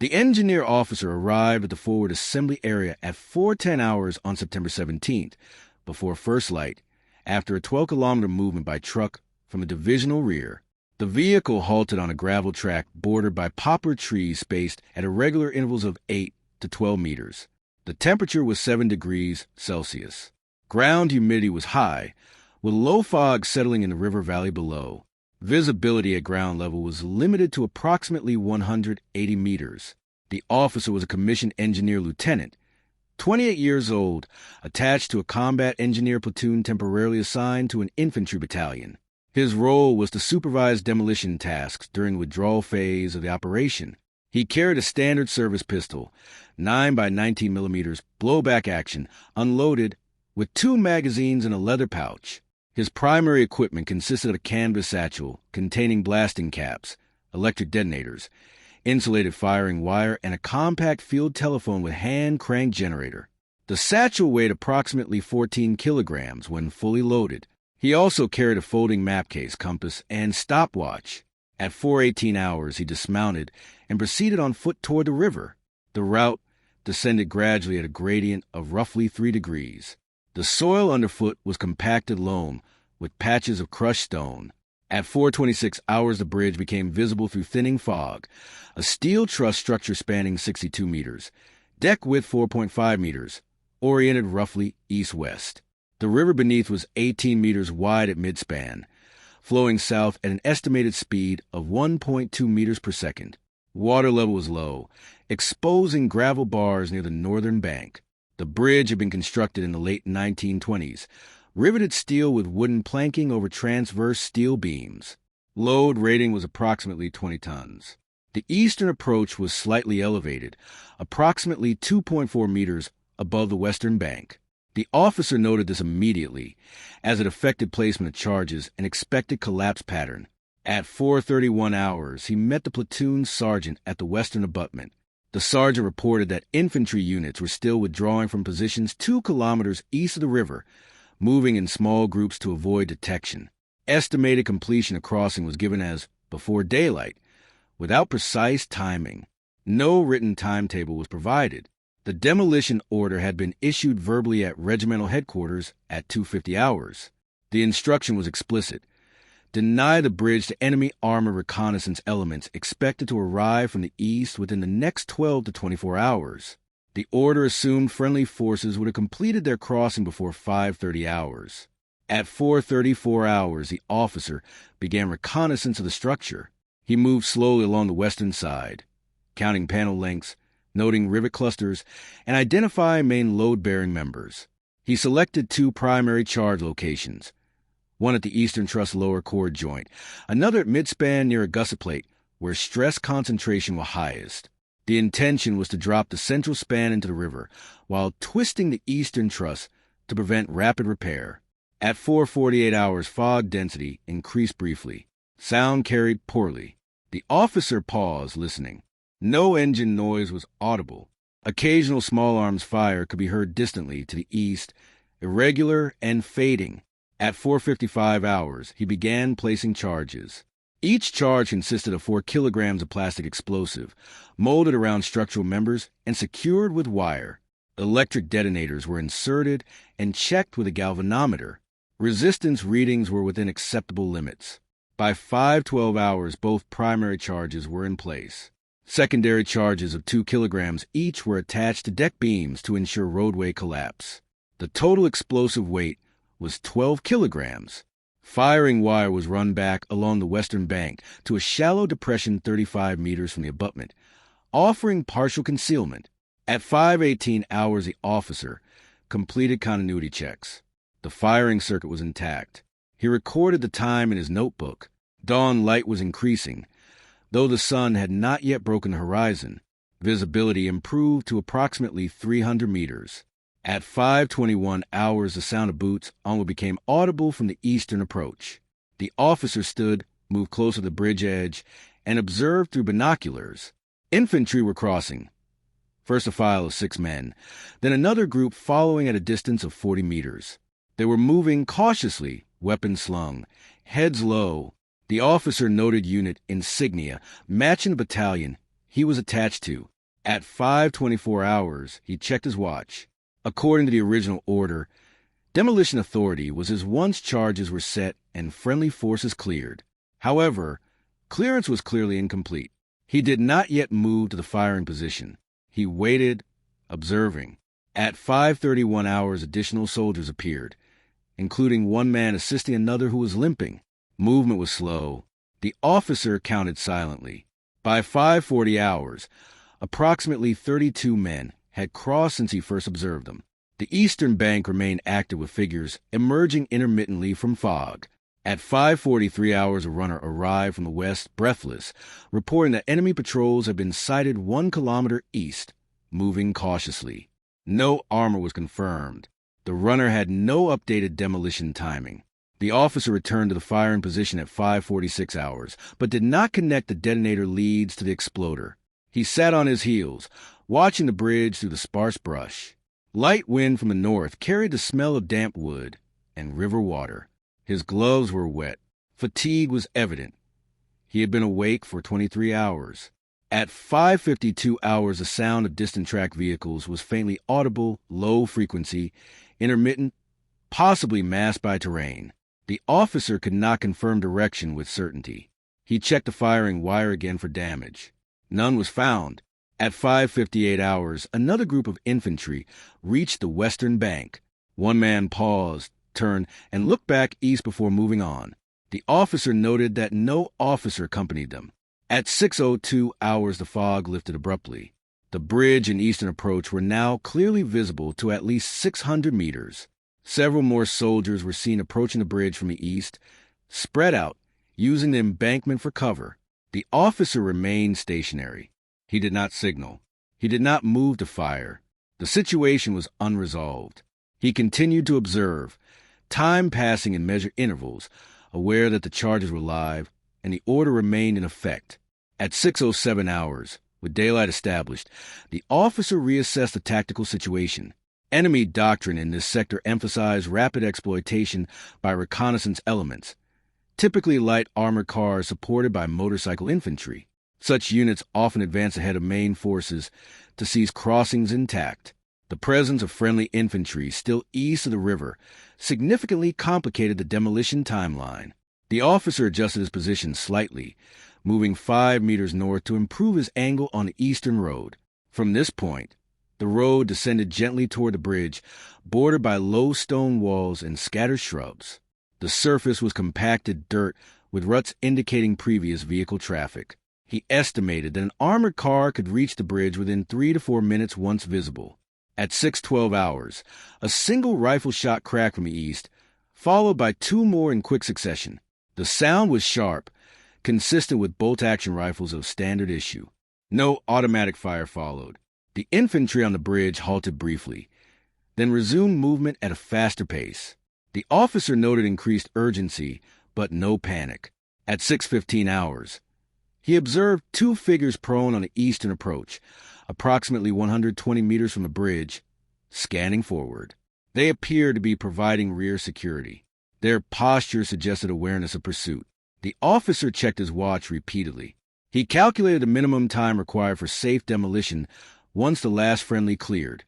The engineer officer arrived at the forward assembly area at 4:10 hours on September 17th, before first light, after a 12-kilometer movement by truck from the divisional rear. The vehicle halted on a gravel track bordered by poplar trees spaced at irregular intervals of 8 to 12 meters. The temperature was 7 degrees Celsius. Ground humidity was high, with low fog settling in the river valley below. Visibility at ground level was limited to approximately 180 meters. The officer was a commissioned engineer lieutenant, 28 years old, attached to a combat engineer platoon temporarily assigned to an infantry battalion. His role was to supervise demolition tasks during the withdrawal phase of the operation. He carried a standard service pistol, 9x19 millimeters, blowback action, unloaded, with 2 magazines in a leather pouch. His primary equipment consisted of a canvas satchel containing blasting caps, electric detonators, insulated firing wire, and a compact field telephone with hand-crank generator. The satchel weighed approximately 14 kilograms when fully loaded. He also carried a folding map case, compass, and stopwatch. At 4:18 hours, he dismounted and proceeded on foot toward the river. The route descended gradually at a gradient of roughly 3 degrees. The soil underfoot was compacted loam with patches of crushed stone. At 4:26 hours, the bridge became visible through thinning fog, a steel truss structure spanning 62 meters, deck width 4.5 meters, oriented roughly east-west. The river beneath was 18 meters wide at midspan, flowing south at an estimated speed of 1.2 meters per second. Water level was low, exposing gravel bars near the northern bank. The bridge had been constructed in the late 1920s, riveted steel with wooden planking over transverse steel beams. Load rating was approximately 20 tons. The eastern approach was slightly elevated, approximately 2.4 meters above the western bank. The officer noted this immediately, as it affected placement of charges and expected collapse pattern. At 4:31 hours, he met the platoon sergeant at the western abutment. The sergeant reported that infantry units were still withdrawing from positions 2 kilometers east of the river, moving in small groups to avoid detection. Estimated completion of crossing was given as before daylight, without precise timing. No written timetable was provided. The demolition order had been issued verbally at regimental headquarters at 2:50 hours. The instruction was explicit: deny the bridge to enemy armor reconnaissance elements expected to arrive from the east within the next 12 to 24 hours. The order assumed friendly forces would have completed their crossing before 5:30 hours. At 4:34 hours, the officer began reconnaissance of the structure. He moved slowly along the western side, counting panel lengths, noting rivet clusters, and identifying main load-bearing members. He selected 2 primary charge locations, one at the eastern truss lower chord joint, another at midspan near a gusset plate, where stress concentration was highest. The intention was to drop the central span into the river, while twisting the eastern truss to prevent rapid repair. At 4:48 hours, fog density increased briefly. Sound carried poorly. The officer paused, listening. No engine noise was audible. Occasional small arms fire could be heard distantly to the east, irregular and fading. At 4:55 hours, he began placing charges. Each charge consisted of 4 kilograms of plastic explosive, molded around structural members and secured with wire. Electric detonators were inserted and checked with a galvanometer. Resistance readings were within acceptable limits. By 5:12 hours, both primary charges were in place. Secondary charges of 2 kilograms each were attached to deck beams to ensure roadway collapse. The total explosive weight was 12 kilograms. Firing wire was run back along the western bank to a shallow depression 35 meters from the abutment, offering partial concealment. At 5:18 hours, the officer completed continuity checks. The firing circuit was intact. He recorded the time in his notebook. Dawn light was increasing, though the sun had not yet broken the horizon. Visibility improved to approximately 300 meters. At 5:21 hours, the sound of boots on what became audible from the eastern approach. The officer stood, moved closer to the bridge edge, and observed through binoculars. Infantry were crossing. First a file of 6 men, then another group following at a distance of 40 meters. They were moving cautiously, weapons slung, heads low. The officer noted unit insignia, matching the battalion, he was attached to. At 5:24 hours, he checked his watch. According to the original order, Demolition Authority was his once charges were set and friendly forces cleared. However, clearance was clearly incomplete. He did not yet move to the firing position. He waited, observing. At 5:31 hours, additional soldiers appeared, including one man assisting another who was limping. Movement was slow. The officer counted silently. By 5:40 hours, approximately 32 men had crossed since he first observed them. The eastern bank remained active with figures emerging intermittently from fog. At 5:43 hours, a runner arrived from the west, breathless, reporting that enemy patrols had been sighted 1 kilometer east, moving cautiously. No armor was confirmed. The runner had no updated demolition timing. The officer returned to the firing position at 5:46 hours, but did not connect the detonator leads to the exploder. He sat on his heels, watching the bridge through the sparse brush. Light wind from the north carried the smell of damp wood and river water. His gloves were wet. Fatigue was evident. He had been awake for 23 hours. At 5:52 hours, the sound of distant track vehicles was faintly audible, low frequency, intermittent, possibly masked by terrain. The officer could not confirm direction with certainty. He checked the firing wire again for damage. None was found. At 5:58 hours, another group of infantry reached the western bank. One man paused, turned, and looked back east before moving on. The officer noted that no officer accompanied them. At 6:02 hours, the fog lifted abruptly. The bridge and eastern approach were now clearly visible to at least 600 meters. Several more soldiers were seen approaching the bridge from the east, spread out, using the embankment for cover. The officer remained stationary. He did not signal. He did not move to fire. The situation was unresolved. He continued to observe, time passing in measured intervals, aware that the charges were live, and the order remained in effect. At 6:07 hours, with daylight established, the officer reassessed the tactical situation. Enemy doctrine in this sector emphasized rapid exploitation by reconnaissance elements, typically light armored cars supported by motorcycle infantry. Such units often advance ahead of main forces to seize crossings intact. The presence of friendly infantry still east of the river significantly complicated the demolition timeline. The officer adjusted his position slightly, moving 5 meters north to improve his angle on the eastern road. From this point, the road descended gently toward the bridge, bordered by low stone walls and scattered shrubs. The surface was compacted dirt with ruts indicating previous vehicle traffic. He estimated that an armored car could reach the bridge within 3 to 4 minutes once visible. At 6:12 hours, a single rifle shot cracked from the east, followed by 2 more in quick succession. The sound was sharp, consistent with bolt-action rifles of standard issue. No automatic fire followed. The infantry on the bridge halted briefly, then resumed movement at a faster pace. The officer noted increased urgency, but no panic. At 6:15 hours, he observed 2 figures prone on the eastern approach, approximately 120 meters from the bridge, scanning forward. They appeared to be providing rear security. Their posture suggested awareness of pursuit. The officer checked his watch repeatedly. He calculated the minimum time required for safe demolition once the last friendly cleared,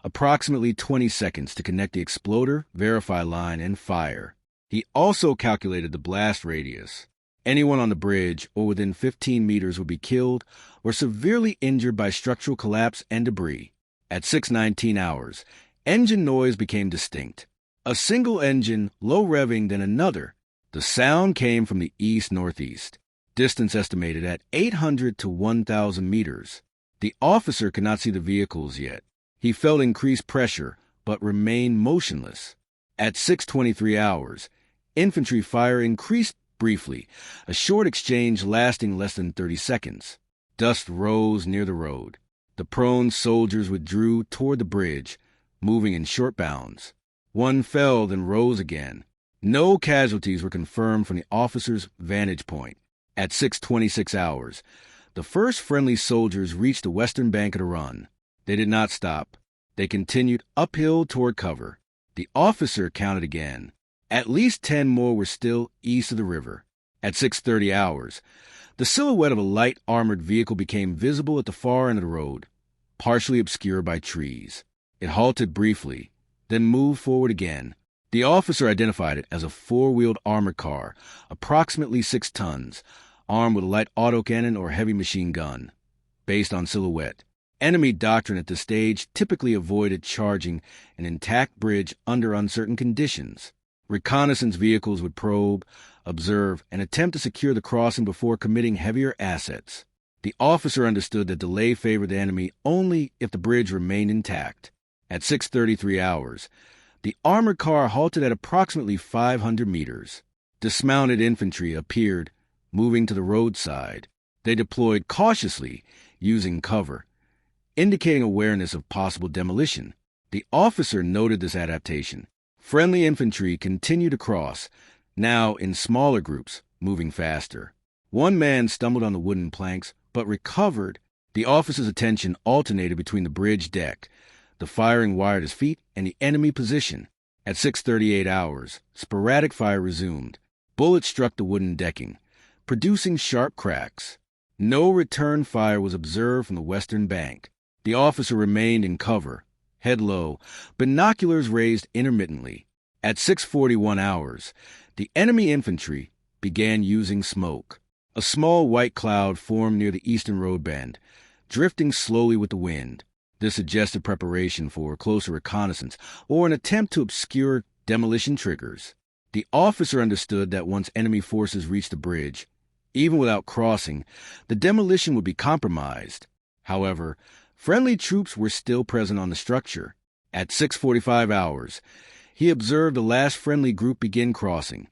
approximately 20 seconds to connect the exploder, verify line, and fire. He also calculated the blast radius. Anyone on the bridge or within 15 meters would be killed or severely injured by structural collapse and debris. At 6:19 hours, engine noise became distinct. A single engine, low revving, then another. The sound came from the east-northeast, distance estimated at 800 to 1,000 meters. The officer could not see the vehicles yet. He felt increased pressure, but remained motionless. At 6:23 hours, infantry fire increased briefly, a short exchange lasting less than 30 seconds. Dust rose near the road. The prone soldiers withdrew toward the bridge, moving in short bounds. One fell, then rose again. No casualties were confirmed from the officer's vantage point. At 6:26 hours, the first friendly soldiers reached the western bank of the run. They did not stop. They continued uphill toward cover. The officer counted again. At least 10 more were still east of the river. At 6:30 hours, The silhouette of a light armored vehicle became visible at the far end of the road, partially obscured by trees. It halted briefly, then moved forward again. The officer identified it as a four-wheeled armored car, approximately 6 tons, armed with a light autocannon or heavy machine gun. Based on silhouette, enemy Doctrine at this stage typically avoided charging an intact bridge under uncertain conditions. Reconnaissance vehicles would probe, observe, and attempt to secure the crossing before committing heavier assets. The officer understood that delay favored the enemy only if the bridge remained intact. At 6:33 hours, the armored car halted at approximately 500 meters. Dismounted infantry appeared, moving to the roadside. They deployed cautiously, using cover, indicating awareness of possible demolition. The officer noted this adaptation. Friendly infantry continued to cross, now in smaller groups, moving faster. One man stumbled on the wooden planks, but recovered. The officer's attention alternated between the bridge deck, the firing wire at his feet, and the enemy position. At 6:38 hours, sporadic fire resumed. Bullets struck the wooden decking, producing sharp cracks. No return fire was observed from the western bank. The officer remained in cover, head low, binoculars raised intermittently. At 6:41 hours, the enemy infantry began using smoke. A small white cloud formed near the eastern road bend, drifting slowly with the wind. This suggested preparation for closer reconnaissance or an attempt to obscure demolition triggers. The officer understood that once enemy forces reached the bridge, even without crossing, the demolition would be compromised. However, friendly troops were still present on the structure. At 6:45 hours, he observed the last friendly group begin crossing.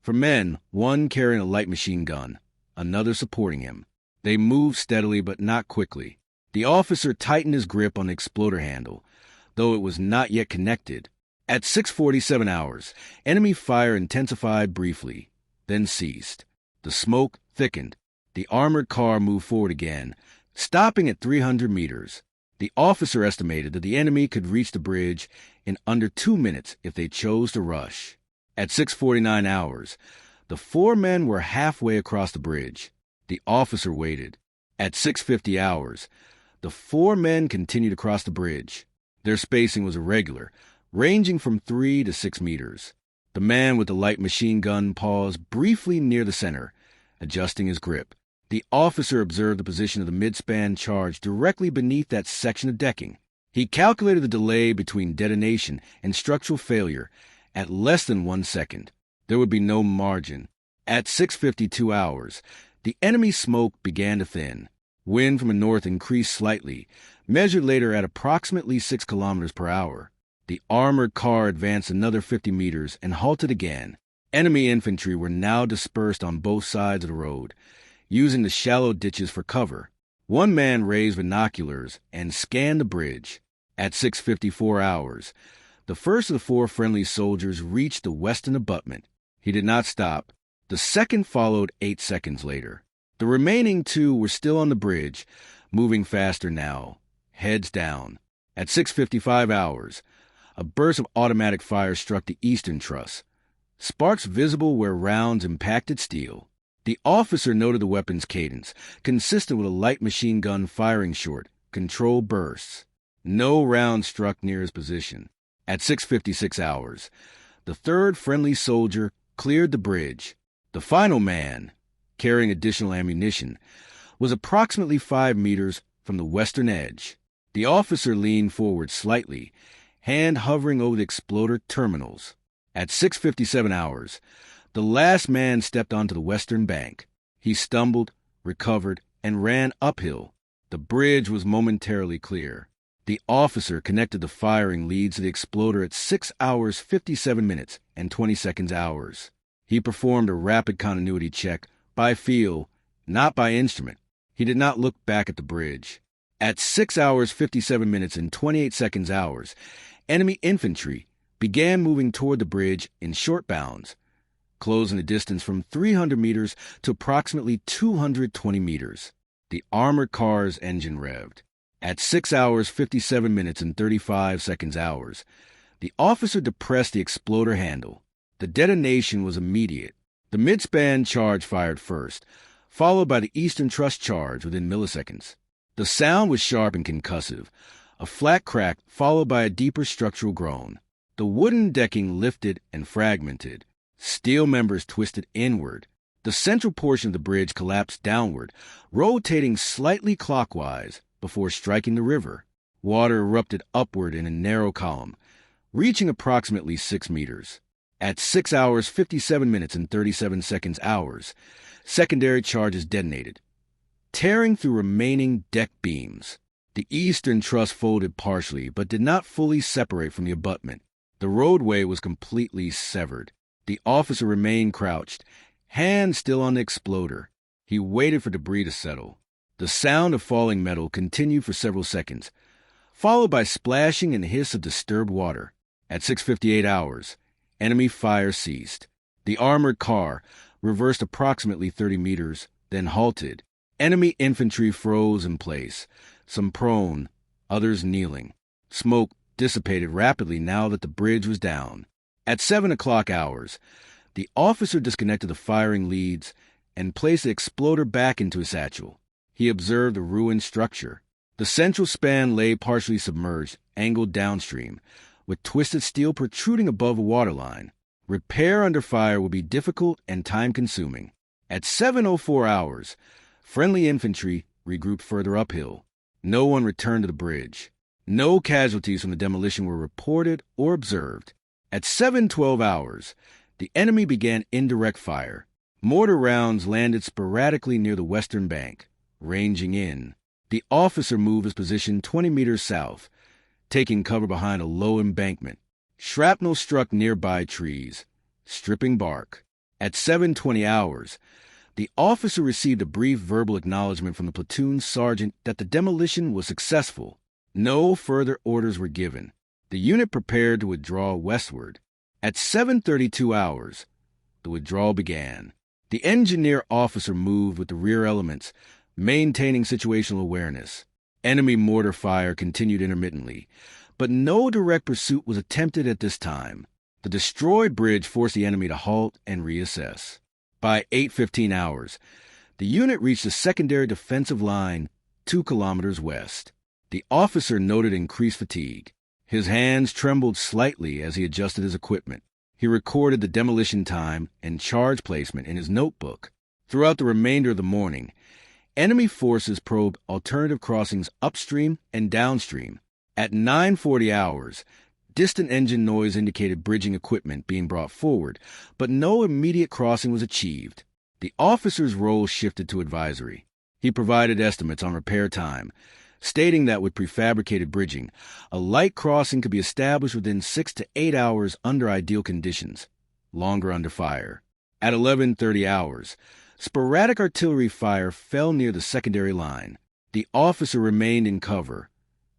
For men, one carrying a light machine gun, another supporting him. They moved steadily but not quickly. The officer tightened his grip on the exploder handle, though it was not yet connected. At 6:47 hours, enemy fire intensified briefly, then ceased. The smoke thickened. The armored car moved forward again, stopping at 300 meters. The officer estimated that the enemy could reach the bridge in under 2 minutes if they chose to rush. At 6:49 hours, the 4 men were halfway across the bridge. The officer waited. At 6:50 hours, the 4 men continued across the bridge. Their spacing was irregular, ranging from 3 to 6 meters. The man with the light machine gun paused briefly near the center, adjusting his grip. The officer observed the position of the midspan charge directly beneath that section of decking. He calculated the delay between detonation and structural failure at less than 1 second. There would be no margin. At 6:52 hours, the enemy smoke began to thin. Wind from the north increased slightly, measured later at approximately 6 kilometers per hour. The armored car advanced another 50 meters and halted again. Enemy infantry were now dispersed on both sides of the road, using the shallow ditches for cover. One man raised binoculars and scanned the bridge. At 6:54 hours, the first of the 4 friendly soldiers reached the western abutment. He did not stop. The second followed 8 seconds later. The remaining 2 were still on the bridge, moving faster now, heads down. At 6:55 hours, a burst of automatic fire struck the eastern truss, sparks visible where rounds impacted steel. The officer noted the weapon's cadence, consistent with a light machine gun firing short, controlled bursts. No round struck near his position. At 6:56 hours, the 3rd friendly soldier cleared the bridge. The final man, carrying additional ammunition, was approximately 5 meters from the western edge. The officer leaned forward slightly, hand hovering over the exploder terminals. At 6:57 hours, the last man stepped onto the western bank. He stumbled, recovered, and ran uphill. The bridge was momentarily clear. The officer connected the firing leads to the exploder at 6 hours 57 minutes and 20 seconds hours. He performed a rapid continuity check by feel, not by instrument. He did not look back at the bridge. At 6 hours 57 minutes and 28 seconds hours, enemy infantry began moving toward the bridge in short bounds, closing the distance from 300 meters to approximately 220 meters. The armored car's engine revved. At 6 hours 57 minutes and 35 seconds hours, the officer depressed the exploder handle. The detonation was immediate. The midspan charge fired first, followed by the Eastern Trust charge within milliseconds. The sound was sharp and concussive, a flat crack followed by a deeper structural groan. The wooden decking lifted and fragmented. Steel members twisted inward. The central portion of the bridge collapsed downward, rotating slightly clockwise before striking the river. Water erupted upward in a narrow column, reaching approximately 6 meters. At 6 hours, 57 minutes, and 37 seconds hours, secondary charges detonated, tearing through remaining deck beams. The eastern truss folded partially, but did not fully separate from the abutment. The roadway was completely severed. The officer remained crouched, hand still on the exploder. He waited for debris to settle. The sound of falling metal continued for several seconds, followed by splashing and hiss of disturbed water. At 6:58 hours, enemy fire ceased. The armored car reversed approximately 30 meters, then halted. Enemy infantry froze in place, some prone, others kneeling. Smoke dissipated rapidly now that the bridge was down. At 7 o'clock hours, the officer disconnected the firing leads and placed the exploder back into his satchel. He observed the ruined structure. The central span lay partially submerged, angled downstream, with twisted steel protruding above a waterline. Repair under fire would be difficult and time-consuming. At 7:04 hours, friendly infantry regrouped further uphill. No one returned to the bridge. No casualties from the demolition were reported or observed. At 7:12 hours, the enemy began indirect fire. Mortar rounds landed sporadically near the western bank, ranging in. The officer moved his position 20 meters south, taking cover behind a low embankment. Shrapnel struck nearby trees, stripping bark. At 7:20 hours, the officer received a brief verbal acknowledgement from the platoon sergeant that the demolition was successful. No further orders were given. The unit prepared to withdraw westward. At 7:32 hours, the withdrawal began. The engineer officer moved with the rear elements, maintaining situational awareness. Enemy mortar fire continued intermittently, but no direct pursuit was attempted at this time. The destroyed bridge forced the enemy to halt and reassess. By 8:15 hours, the unit reached a secondary defensive line 2 kilometers west. The officer noted increased fatigue. His hands trembled slightly as he adjusted his equipment. He recorded the demolition time and charge placement in his notebook. Throughout the remainder of the morning, enemy forces probed alternative crossings upstream and downstream. At 9:40 hours, distant engine noise indicated bridging equipment being brought forward, but no immediate crossing was achieved. The officer's role shifted to advisory. He provided estimates on repair time, stating that with prefabricated bridging, a light crossing could be established within 6 to 8 hours under ideal conditions, longer under fire. At 11:30 hours, sporadic artillery fire fell near the secondary line. The officer remained in cover,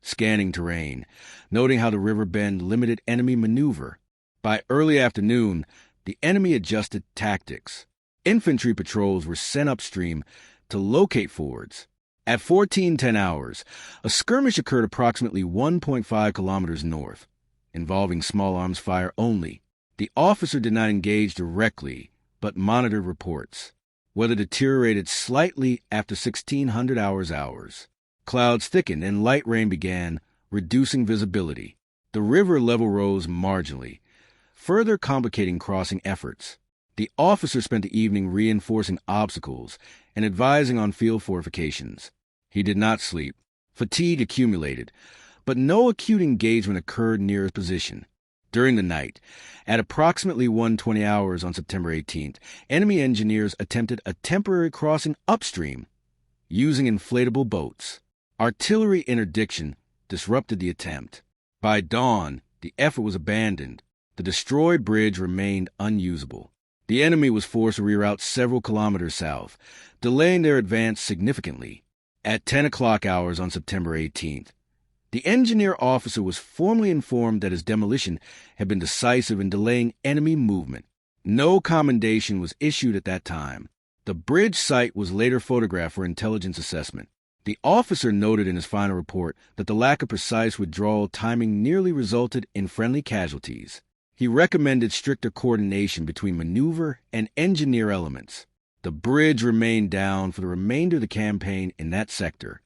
scanning terrain, noting how the river bend limited enemy maneuver. By early afternoon, the enemy adjusted tactics. Infantry patrols were sent upstream to locate fords. At 14:10 hours, a skirmish occurred approximately 1.5 kilometers north, involving small arms fire only. The officer did not engage directly, but monitored reports. Weather deteriorated slightly after 1600 hours. Clouds thickened and light rain began, reducing visibility. The river level rose marginally, further complicating crossing efforts. The officer spent the evening reinforcing obstacles and advising on field fortifications. He did not sleep. Fatigue accumulated, but no acute engagement occurred near his position. During the night, at approximately 1:20 hours on September 18th, enemy engineers attempted a temporary crossing upstream using inflatable boats. Artillery interdiction disrupted the attempt. By dawn, the effort was abandoned. The destroyed bridge remained unusable. The enemy was forced to reroute several kilometers south, delaying their advance significantly. At 10 o'clock hours on September 18th, the engineer officer was formally informed that his demolition had been decisive in delaying enemy movement. No commendation was issued at that time. The bridge site was later photographed for intelligence assessment. The officer noted in his final report that the lack of precise withdrawal timing nearly resulted in friendly casualties. He recommended stricter coordination between maneuver and engineer elements. The bridge remained down for the remainder of the campaign in that sector,